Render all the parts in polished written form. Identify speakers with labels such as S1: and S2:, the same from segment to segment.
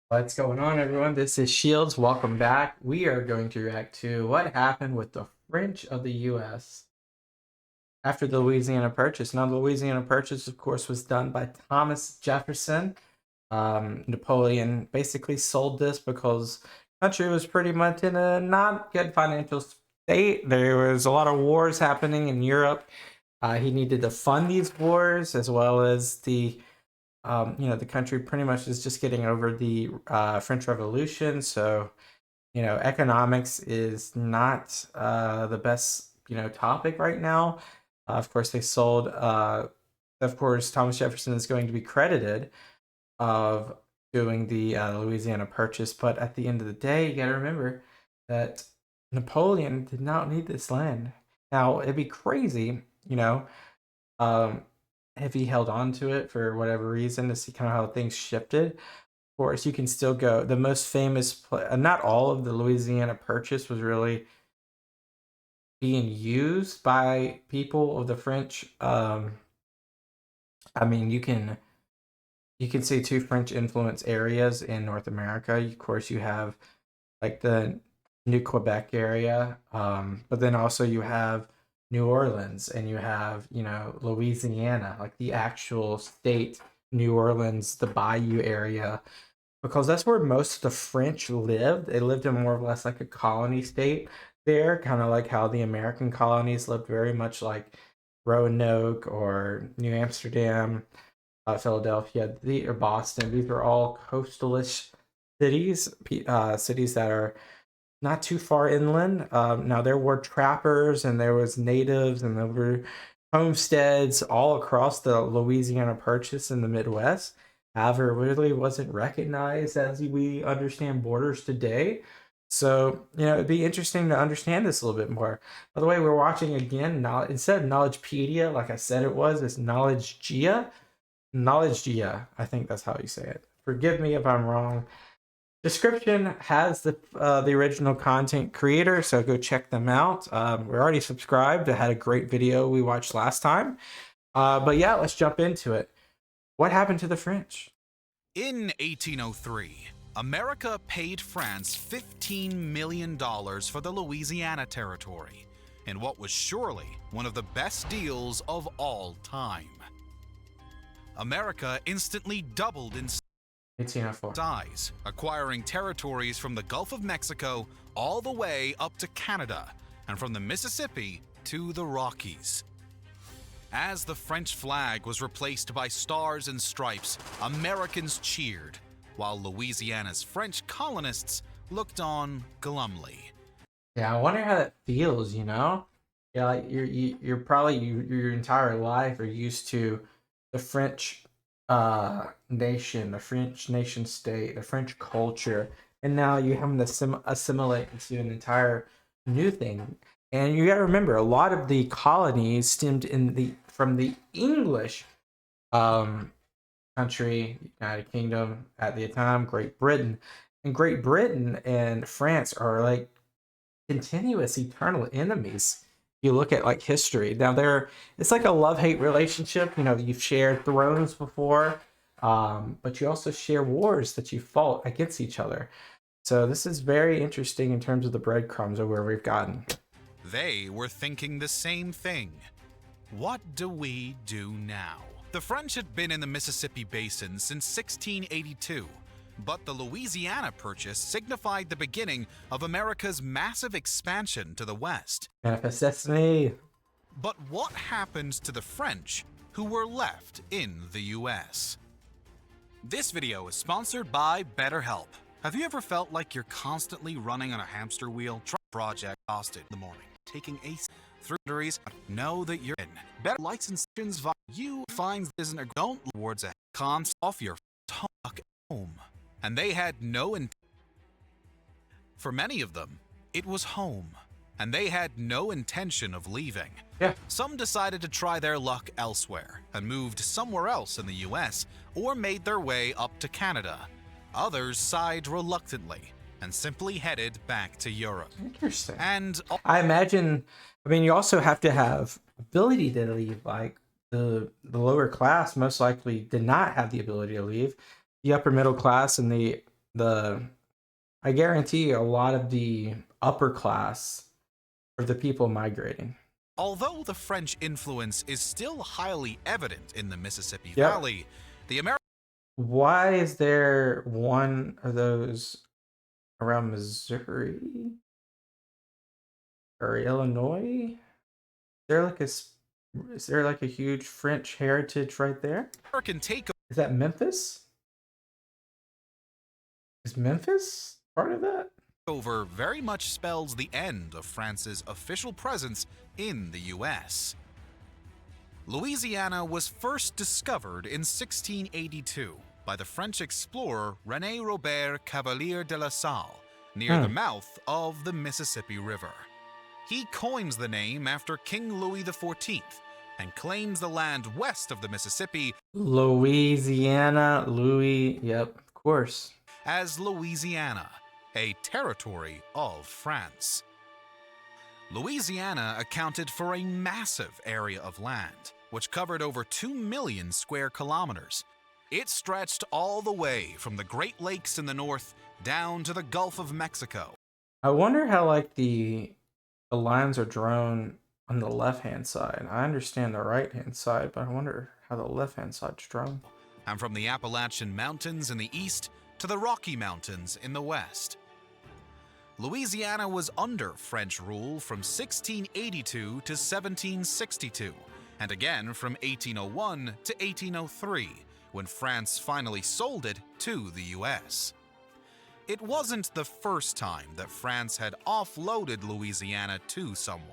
S1: What's going on, everyone? This is Shields. Welcome back. We are going to react to what happened with the French of the U.S. after the Louisiana Purchase. Now, the Louisiana Purchase, of course, was done by Thomas Jefferson. Napoleon basically sold this because the country was pretty much in a not good financial state. There was a lot of wars happening in Europe. He needed to fund these wars as well as the country pretty much is just getting over the French Revolution. So, economics is not the best, topic right now. Of course, of course, Thomas Jefferson is going to be credited of doing the Louisiana Purchase. But at the end of the day, you got to remember that Napoleon did not need this land. Now, it'd be crazy, um, if he held on to it for whatever reason to see kind of how things shifted. Of course, you can still go. The most famous, not all of the Louisiana Purchase was really being used by people of the French. I mean, you can see two French influence areas in North America. Of course, you have like the New Quebec area, but then also you have New Orleans and you have, Louisiana, like the actual state, New Orleans, the Bayou area, because that's where most of the French lived. They lived in more or less like a colony state there, kind of like how the American colonies lived very much like Roanoke or New Amsterdam, Philadelphia, or Boston. These are all coastalish cities, cities that are not too far inland. Now there were trappers and there was natives and there were homesteads all across the Louisiana Purchase in the Midwest. However, it really wasn't recognized as we understand borders today. So, it'd be interesting to understand this a little bit more. By the way, we're watching again, instead of Knowledgepedia, like I said it was, it's Knowledgegia. Knowledgegia, I think that's how you say it. Forgive me if I'm wrong. Description has the original content creator, so go check them out. We're already subscribed. I had a great video we watched last time. But yeah, let's jump into it. What happened to the French?
S2: In 1803, America paid France $15 million for the Louisiana Territory, in what was surely one of the best deals of all time. America instantly doubled in
S1: 1804.
S2: size, acquiring territories from the Gulf of Mexico all the way up to Canada, and from the Mississippi to the Rockies. As the French flag was replaced by stars and stripes, Americans cheered, while Louisiana's French colonists looked on glumly.
S1: Yeah, I wonder how that feels. Yeah, like you're probably your entire life are used to the French nation, the French nation state, the French culture, and now you're having to assimilate into an entire new thing. And you got to remember, a lot of the colonies stemmed from the English um, country, United Kingdom at the time, Great Britain, and Great Britain and France are like continuous, eternal enemies. You look at like history. Now it's like a love-hate relationship. You've shared thrones before, but you also share wars that you fought against each other. So this is very interesting in terms of the breadcrumbs of where we've gotten.
S2: They were thinking the same thing. What do we do now? The French had been in the Mississippi Basin since 1682, but the Louisiana Purchase signified the beginning of America's massive expansion to the west.
S1: Manifest Destiny.
S2: But what happened to the French who were left in the U.S.? This video is sponsored by BetterHelp. Have you ever felt like you're constantly running on a hamster wheel? Project exhausted in the morning, taking ace through injuries, know that you're in. Better licenses via you finds isn't a don't towards a comms off your home. And they had for many of them, it was home, and they had no intention of leaving.
S1: Yeah.
S2: Some decided to try their luck elsewhere and moved somewhere else in the US or made their way up to Canada. Others sighed reluctantly and simply headed back to Europe.
S1: Interesting.
S2: And
S1: I imagine, you also have to have ability to leave. Like the lower class most likely did not have the ability to leave. The upper middle class and the the I guarantee a lot of the upper class are the people migrating.
S2: Although the French influence is still highly evident in the Mississippi
S1: Yep.
S2: Valley, the American
S1: Why is there one of those around Missouri or Illinois? There like is there like a huge French heritage right there?
S2: takeover
S1: Is that Memphis? Is Memphis part of that?
S2: very much spells the end of France's official presence in the U.S. Louisiana was first discovered in 1682 by the French explorer René Robert Cavelier de la Salle near the mouth of the Mississippi River. He coins the name after King Louis XIV and claims the land west of the Mississippi
S1: Louisiana, Louis, yep, of course.
S2: as Louisiana, a territory of France. Louisiana accounted for a massive area of land, which covered over 2 million square kilometers. It stretched all the way from the Great Lakes in the north down to the Gulf of Mexico.
S1: I wonder how like the lines are drawn on the left-hand side. I understand the right-hand side, but I wonder how the left-hand side's drawn.
S2: And from the Appalachian Mountains in the east to the Rocky Mountains in the west. Louisiana was under French rule from 1682 to 1762, and again from 1801 to 1803, when France finally sold it to the U.S. It wasn't the first time that France had offloaded Louisiana to someone.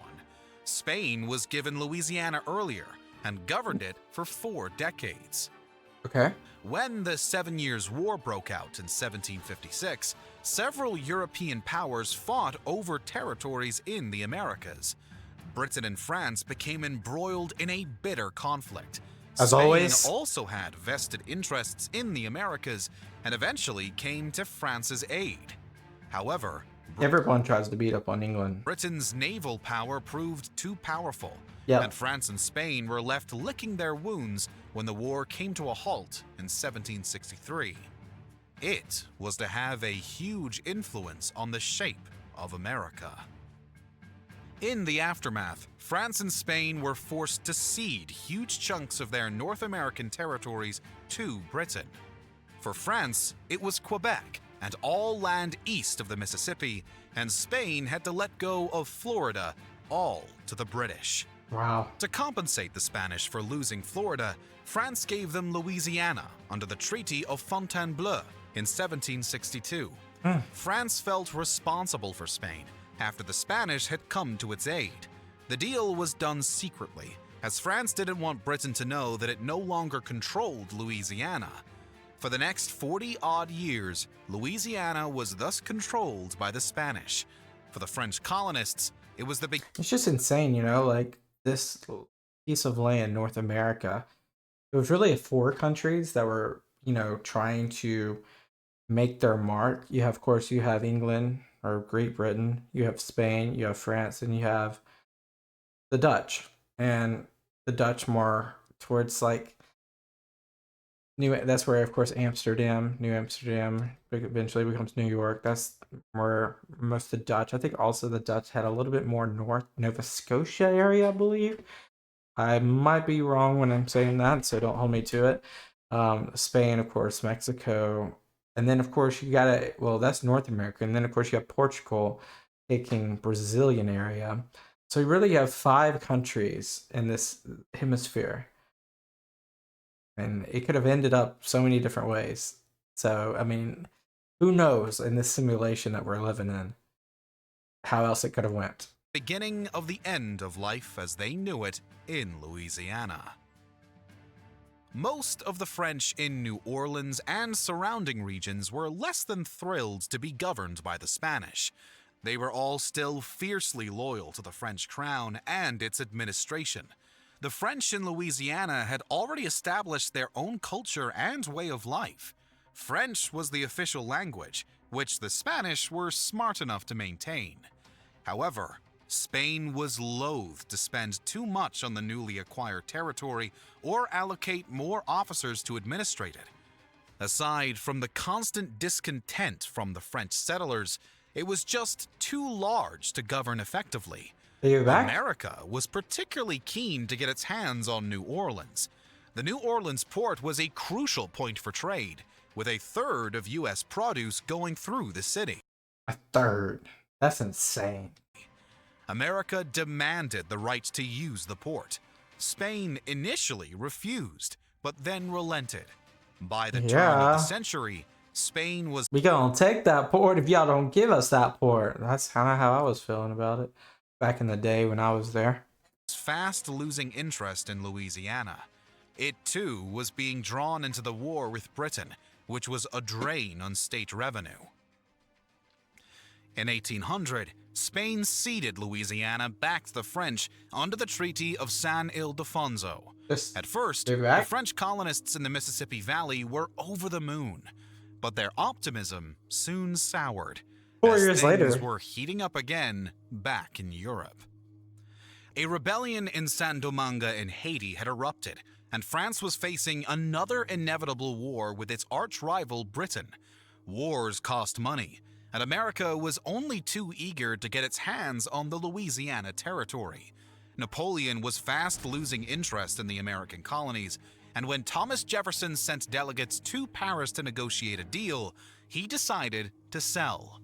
S2: Spain was given Louisiana earlier and governed it for 4 decades.
S1: Okay.
S2: When the 7 Years' War broke out in 1756, several European powers fought over territories in the Americas. Britain and France became embroiled in a bitter conflict.
S1: As
S2: Spain
S1: always.
S2: also had vested interests in the Americas and eventually came to France's aid. However,
S1: Everyone tries to beat up on England.
S2: Britain's naval power proved too powerful,
S1: Yep.
S2: and France and Spain were left licking their wounds when the war came to a halt in 1763. It was to have a huge influence on the shape of America. In the aftermath, France and Spain were forced to cede huge chunks of their North American territories to Britain. For France, it was Quebec and all land east of the Mississippi, and Spain had to let go of Florida, all to the British.
S1: Wow.
S2: To compensate the Spanish for losing Florida, France gave them Louisiana under the Treaty of Fontainebleau in 1762. France felt responsible for Spain after the Spanish had come to its aid. The deal was done secretly, as France didn't want Britain to know that it no longer controlled Louisiana. For the next 40-odd years, Louisiana was thus controlled by the Spanish. For the French colonists, it was the big...
S1: It's just insane, you know, like this piece of land, North America, it was really 4 countries that were, you know, trying to make their mark. You have, of course, you have England or Great Britain, you have Spain, you have France, and you have the Dutch. And the Dutch more towards like that's where, of course, New Amsterdam eventually becomes New York. That's where most of the Dutch. I think also the Dutch had a little bit more north, Nova Scotia area, I believe. I might be wrong when I'm saying that, so don't hold me to it. Spain, of course, Mexico, and then of course you got well, that's North America, and then of course you have Portugal taking Brazilian area. So you really have 5 countries in this hemisphere. And it could have ended up so many different ways. So, I mean, who knows in this simulation that we're living in, how else it could have went.
S2: beginning of the end of life as they knew it in Louisiana. Most of the French in New Orleans and surrounding regions were less than thrilled to be governed by the Spanish. They were all still fiercely loyal to the French crown and its administration. The French in Louisiana had already established their own culture and way of life. French was the official language, which the Spanish were smart enough to maintain. However, Spain was loath to spend too much on the newly acquired territory or allocate more officers to administrate it. Aside from the constant discontent from the French settlers, it was just too large to govern effectively.
S1: Are you back?
S2: America was particularly keen to get its hands on New Orleans. The New Orleans port was a crucial point for trade, with a third of U.S. produce going through the city.
S1: A third. That's insane.
S2: America demanded the right to use the port. Spain initially refused, but then relented. By the turn of the century, Spain was...
S1: We gonna take that port if y'all don't give us that port. That's kind of how I was feeling about it back in the day when I was there.
S2: Fast losing interest in Louisiana. It too was being drawn into the war with Britain, which was a drain on state revenue. In 1800, Spain ceded Louisiana back to the French under the Treaty of San Ildefonso. At first, the French colonists in the Mississippi Valley were over the moon, but their optimism soon soured.
S1: 4 years later,
S2: things were heating up again back in Europe. A rebellion in Saint-Domingue in Haiti had erupted, and France was facing another inevitable war with its arch-rival Britain. Wars cost money, and America was only too eager to get its hands on the Louisiana territory. Napoleon was fast losing interest in the American colonies, and when Thomas Jefferson sent delegates to Paris to negotiate a deal, he decided to sell.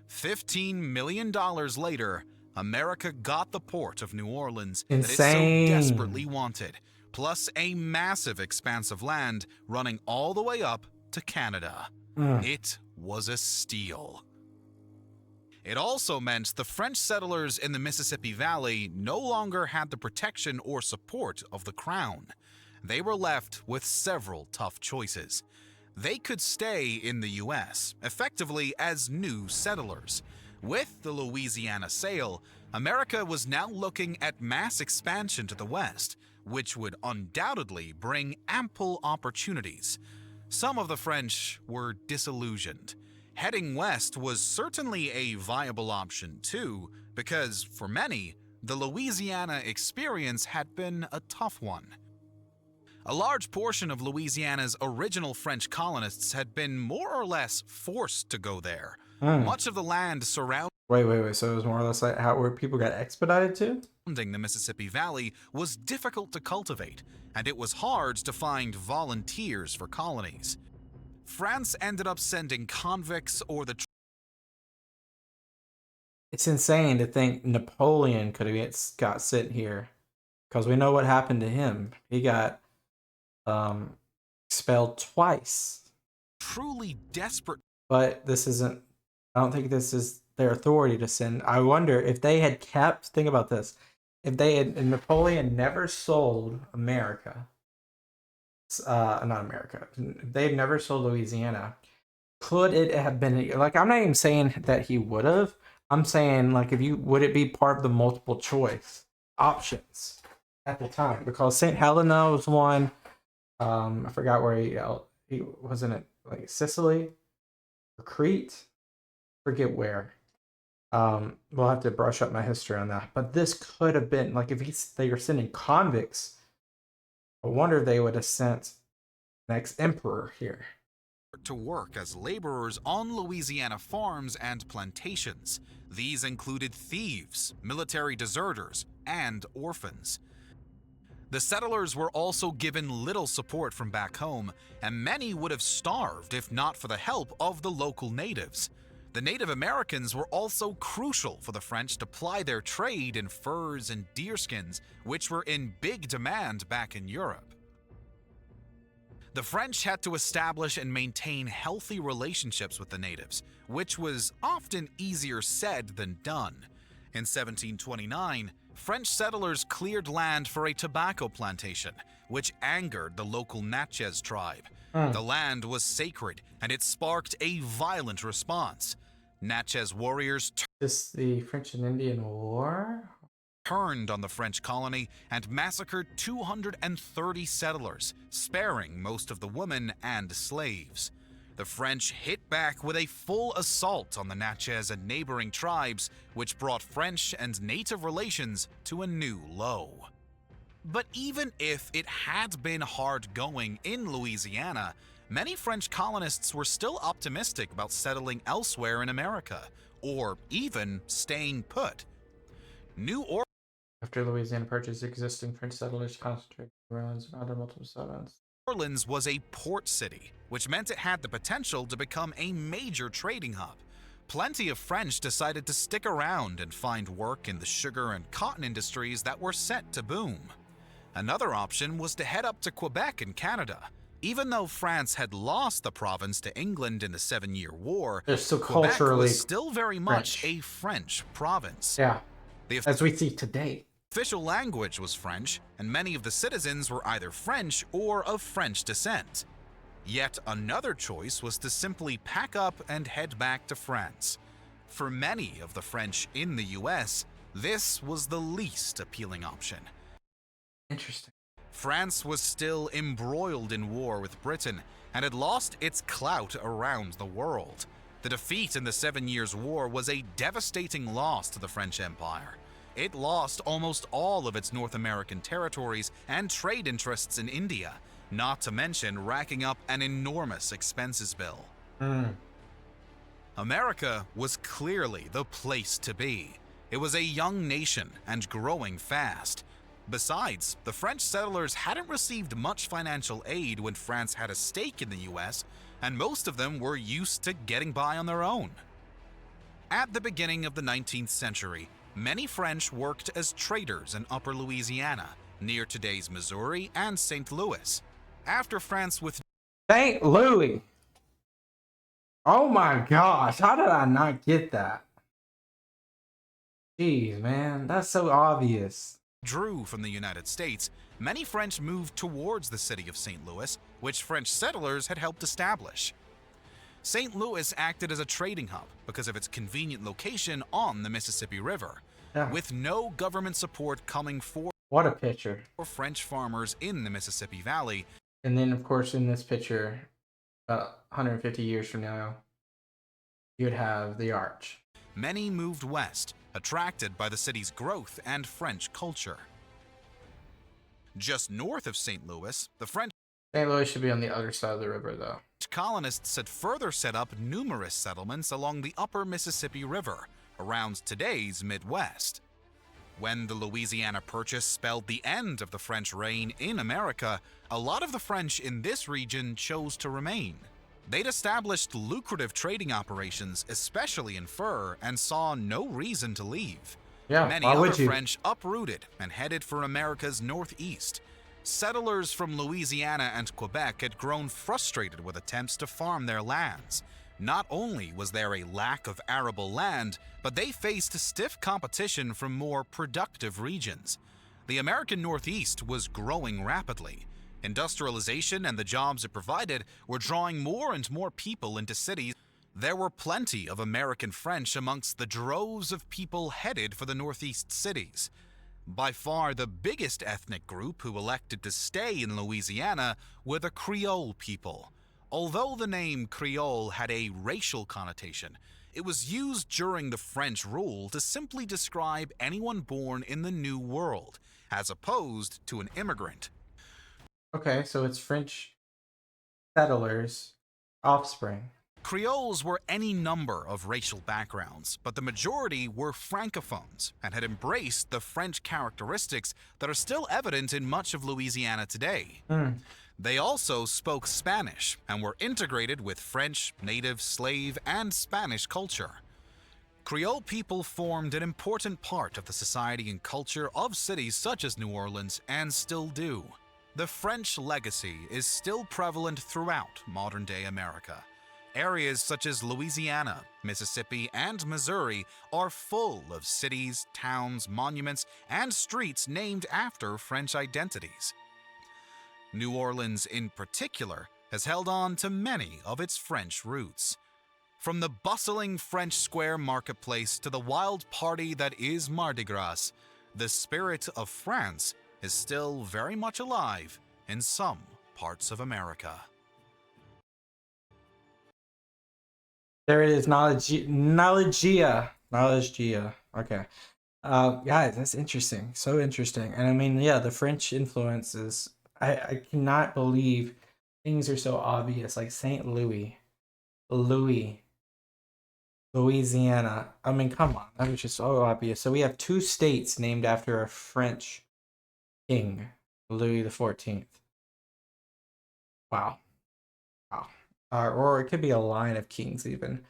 S2: $15 million later, America got the port of New Orleans that it so desperately wanted, plus a massive expanse of land running all the way up to Canada. It was a steal. It also meant the French settlers in the Mississippi Valley no longer had the protection or support of the crown. They were left with several tough choices. They could stay in the U.S., effectively as new settlers. With the Louisiana sale, America was now looking at mass expansion to the west, which would undoubtedly bring ample opportunities. Some of the French were disillusioned. Heading west was certainly a viable option too, because for many, the Louisiana experience had been a tough one. A large portion of Louisiana's original French colonists had been more or less forced to go there. Much of the land surrounding...
S1: Wait. So it was more or less like where people got expedited to?
S2: The Mississippi Valley was difficult to cultivate, and it was hard to find volunteers for colonies. France ended up sending convicts or the...
S1: It's insane to think Napoleon could have got sent here, because we know what happened to him. He got expelled twice.
S2: Truly desperate.
S1: But this isn't... I don't think this is their authority to send. I wonder if they had kept... Think about this. If Napoleon never sold America... not America. They've never sold Louisiana. Could it have been like? I'm not even saying that he would have. I'm saying like, would it be part of the multiple choice options at the time? Because St. Helena was one. I forgot where he wasn't it like Sicily or Crete. Forget where. We'll have to brush up my history on that. But this could have been like if they were sending convicts. I wonder if they would have sent next emperor here
S2: to work as laborers on Louisiana farms and plantations. These included thieves, military deserters, and orphans. The settlers were also given little support from back home, and many would have starved if not for the help of the local natives. The Native Americans were also crucial for the French to ply their trade in furs and deerskins, which were in big demand back in Europe. The French had to establish and maintain healthy relationships with the natives, which was often easier said than done. In 1729, French settlers cleared land for a tobacco plantation, which angered the local Natchez tribe. The land was sacred, and it sparked a violent response. Natchez warriors
S1: the French and Indian War?
S2: Turned on the French colony and massacred 230 settlers, sparing most of the women and slaves. The French hit back with a full assault on the Natchez and neighboring tribes, which brought French and native relations to a new low. But even if it had been hard going in Louisiana, many French colonists were still optimistic about settling elsewhere in America, or even staying put. New
S1: After Louisiana Purchase, existing French settlers concentrated in New Orleans and other multiple settlements.
S2: Orleans was a port city, which meant it had the potential to become a major trading hub. Plenty of French decided to stick around and find work in the sugar and cotton industries that were set to boom. Another option was to head up to Quebec in Canada. Even though France had lost the province to England in the Seven-Year War,
S1: They're still
S2: Quebec
S1: culturally
S2: was still very much
S1: French.
S2: a French province.
S1: Yeah,
S2: The
S1: as we see today.
S2: official language was French, and many of the citizens were either French or of French descent. Yet another choice was to simply pack up and head back to France. For many of the French in the US, this was the least appealing option.
S1: Interesting.
S2: France was still embroiled in war with Britain and had lost its clout around the world. The defeat in the 7 Years' War was a devastating loss to the French Empire. It lost almost all of its North American territories and trade interests in India, not to mention racking up an enormous expenses bill. America was clearly the place to be. It was a young nation and growing fast. Besides, the French settlers hadn't received much financial aid when France had a stake in the US, and most of them were used to getting by on their own. At the beginning of the 19th century, many French worked as traders in Upper Louisiana, near today's Missouri and St. Louis. After France withdrew
S1: St. Louis. Oh my gosh, how did I not get that? Jeez, man, that's so obvious.
S2: from the United States, many French moved towards the city of St. Louis, which French settlers had helped establish. St. Louis acted as a trading hub because of its convenient location on the Mississippi River,
S1: Yeah.
S2: with no government support coming for
S1: What a picture.
S2: French farmers in the Mississippi Valley.
S1: And then, of course, in this picture, about 150 years from now, you'd have the arch.
S2: Many moved west, attracted by the city's growth and French culture. Just north of St. Louis, the French
S1: St. Louis should be on the other side of the river, though.
S2: colonists had further set up numerous settlements along the upper Mississippi River, around today's Midwest. When the Louisiana Purchase spelled the end of the French reign in America, a lot of the French in this region chose to remain. They'd established lucrative trading operations, especially in fur, and saw no reason to leave.
S1: Yeah,
S2: Many
S1: why
S2: other
S1: would you?
S2: French uprooted and headed for America's northeast. Settlers from Louisiana and Quebec had grown frustrated with attempts to farm their lands. Not only was there a lack of arable land, but they faced stiff competition from more productive regions. The American Northeast was growing rapidly. Industrialization and the jobs it provided were drawing more and more people into cities. There were plenty of American French amongst the droves of people headed for the Northeast cities. By far the biggest ethnic group who elected to stay in Louisiana were the Creole people. Although the name Creole had a racial connotation, it was used during the French rule to simply describe anyone born in the New World, as opposed to an immigrant.
S1: Okay, so it's French settlers' offspring.
S2: Creoles were any number of racial backgrounds, but the majority were francophones and had embraced the French characteristics that are still evident in much of Louisiana today. They also spoke Spanish and were integrated with French, native, slave, and Spanish culture. Creole people formed an important part of the society and culture of cities such as New Orleans and still do. The French legacy is still prevalent throughout modern-day America. Areas such as Louisiana, Mississippi, and Missouri are full of cities, towns, monuments, and streets named after French identities. New Orleans, in particular, has held on to many of its French roots. From the bustling French Square marketplace to the wild party that is Mardi Gras, the spirit of France is still very much alive in some parts of America.
S1: There it is, knowledgeia. Okay. Guys, that's interesting. So interesting. And I mean, yeah, the French influences. I cannot believe Things are so obvious, like St. Louis, Louis, Louisiana. I mean, come on, that was just so obvious. So we have two states named after a French king, Louis the 14th. Wow, wow. Or it could be a line of kings even.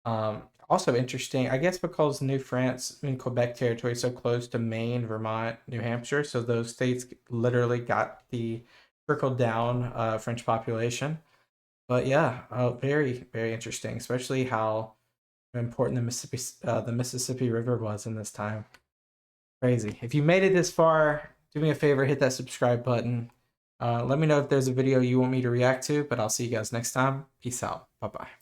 S1: Also interesting, I guess because New France and Quebec territory is so close to Maine, Vermont, New Hampshire, so those states literally got the trickled down French population. But yeah, very very interesting, especially how important the Mississippi River was in this time. Crazy. If you made it this far, do me a favor, hit that subscribe button. Let me know if there's a video you want me to react to, but I'll see you guys next time. Peace out. Bye bye.